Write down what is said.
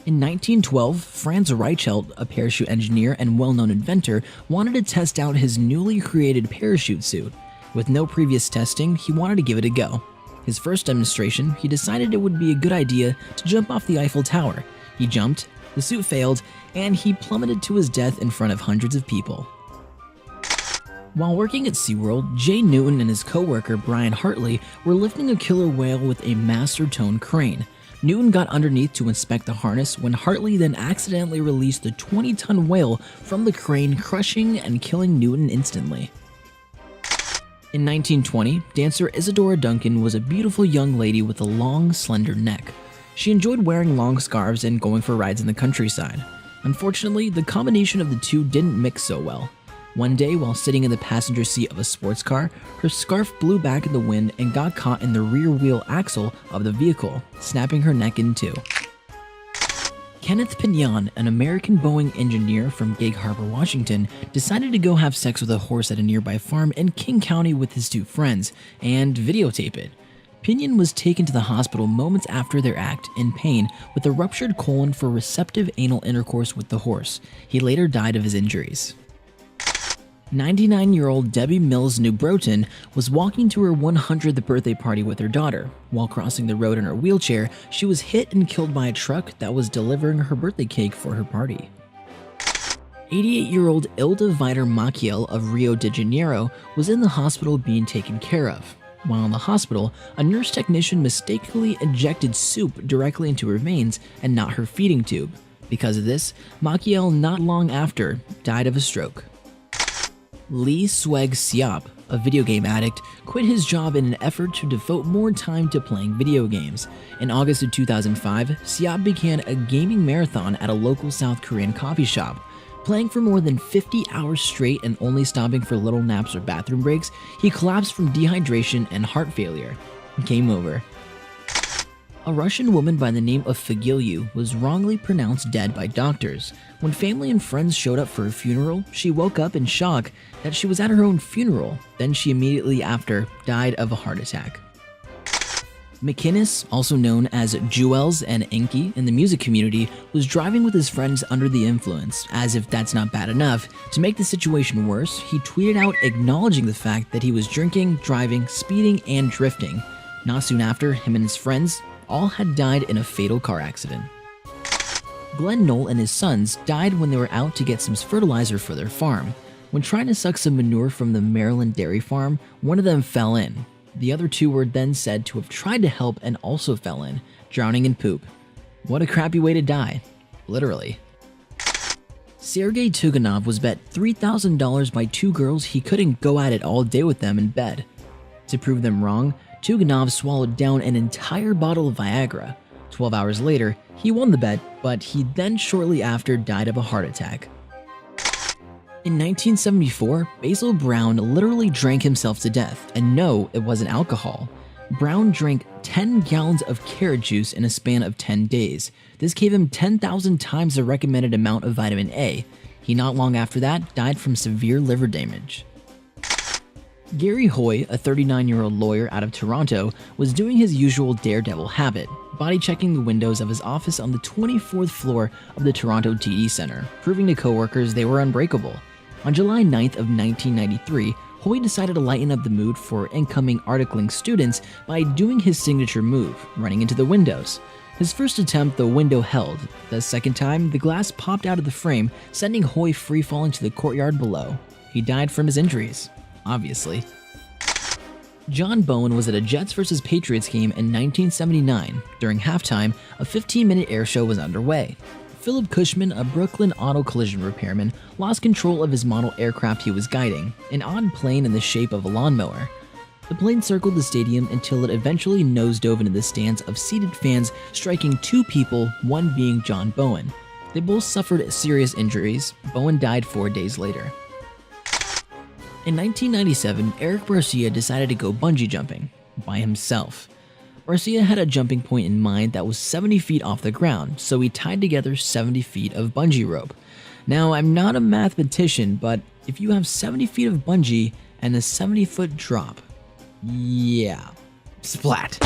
In 1912, Franz Reichelt, a parachute engineer and well-known inventor, wanted to test out his newly created parachute suit. With no previous testing, he wanted to give it a go. His first demonstration, he decided it would be a good idea to jump off the Eiffel Tower. He jumped, the suit failed, and he plummeted to his death in front of hundreds of people. While working at SeaWorld, Jay Newton and his co-worker Brian Hartley were lifting a killer whale with a master tone crane. Newton got underneath to inspect the harness when Hartley then accidentally released the 20-ton whale from the crane, crushing and killing Newton instantly. In 1920, dancer Isadora Duncan was a beautiful young lady with a long, slender neck. She enjoyed wearing long scarves and going for rides in the countryside. Unfortunately, the combination of the two didn't mix so well. One day, while sitting in the passenger seat of a sports car, her scarf blew back in the wind and got caught in the rear wheel axle of the vehicle, snapping her neck in two. Kenneth Pinion, an American Boeing engineer from Gig Harbor, Washington, decided to go have sex with a horse at a nearby farm in King County with his two friends and videotape it. Pinion was taken to the hospital moments after their act in pain with a ruptured colon for receptive anal intercourse with the horse. He later died of his injuries. 99-year-old Debbie Mills New Broughton was walking to her 100th birthday party with her daughter. While crossing the road in her wheelchair, she was hit and killed by a truck that was delivering her birthday cake for her party. 88-year-old Ilda Viter Maciel of Rio de Janeiro was in the hospital being taken care of. While in the hospital, a nurse technician mistakenly injected soup directly into her veins and not her feeding tube. Because of this, Maciel not long after died of a stroke. Lee Sweg Siop, a video game addict, quit his job in an effort to devote more time to playing video games. In August of 2005, Siop began a gaming marathon at a local South Korean coffee shop. Playing for more than 50 hours straight and only stopping for little naps or bathroom breaks, he collapsed from dehydration and heart failure. Game over. A Russian woman by the name of Fagilyu was wrongly pronounced dead by doctors. When family and friends showed up for her funeral, she woke up in shock that she was at her own funeral. Then she immediately after died of a heart attack. McInnes, also known as Jewels and Enki in the music community, was driving with his friends under the influence. As if that's not bad enough, to make the situation worse, he tweeted out acknowledging the fact that he was drinking, driving, speeding, and drifting. Not soon after, him and his friends all had died in a fatal car accident. Glenn Knoll and his sons died when they were out to get some fertilizer for their farm. When trying to suck some manure from the Maryland dairy farm, one of them fell in. The other two were then said to have tried to help and also fell in, drowning in poop. What a crappy way to die. Literally. Sergei Tuganov was bet $3,000 by two girls he couldn't go at it all day with them in bed. To prove them wrong, Tuganov swallowed down an entire bottle of Viagra. 12 hours later, he won the bet, but he then shortly after died of a heart attack. In 1974, Basil Brown literally drank himself to death, and no, it wasn't alcohol. Brown drank 10 gallons of carrot juice in a span of 10 days. This gave him 10,000 times the recommended amount of vitamin A. He not long after that died from severe liver damage. Gary Hoy, a 39-year-old lawyer out of Toronto, was doing his usual daredevil habit, body-checking the windows of his office on the 24th floor of the Toronto TD Centre, proving to coworkers they were unbreakable. On July 9th of 1993, Hoy decided to lighten up the mood for incoming articling students by doing his signature move, running into the windows. His first attempt, the window held. The second time, the glass popped out of the frame, sending Hoy free-falling to the courtyard below. He died from his injuries. Obviously. John Bowen was at a Jets vs. Patriots game in 1979. During halftime, a 15-minute air show was underway. Philip Cushman, a Brooklyn auto collision repairman, lost control of his model aircraft he was guiding, an odd plane in the shape of a lawnmower. The plane circled the stadium until it eventually nosedove into the stands of seated fans, striking two people, one being John Bowen. They both suffered serious injuries. Bowen died 4 days later. In 1997, Eric Garcia decided to go bungee jumping by himself. Garcia had a jumping point in mind that was 70 feet off the ground, so he tied together 70 feet of bungee rope. Now, I'm not a mathematician, but if you have 70 feet of bungee and a 70-foot drop, yeah, splat.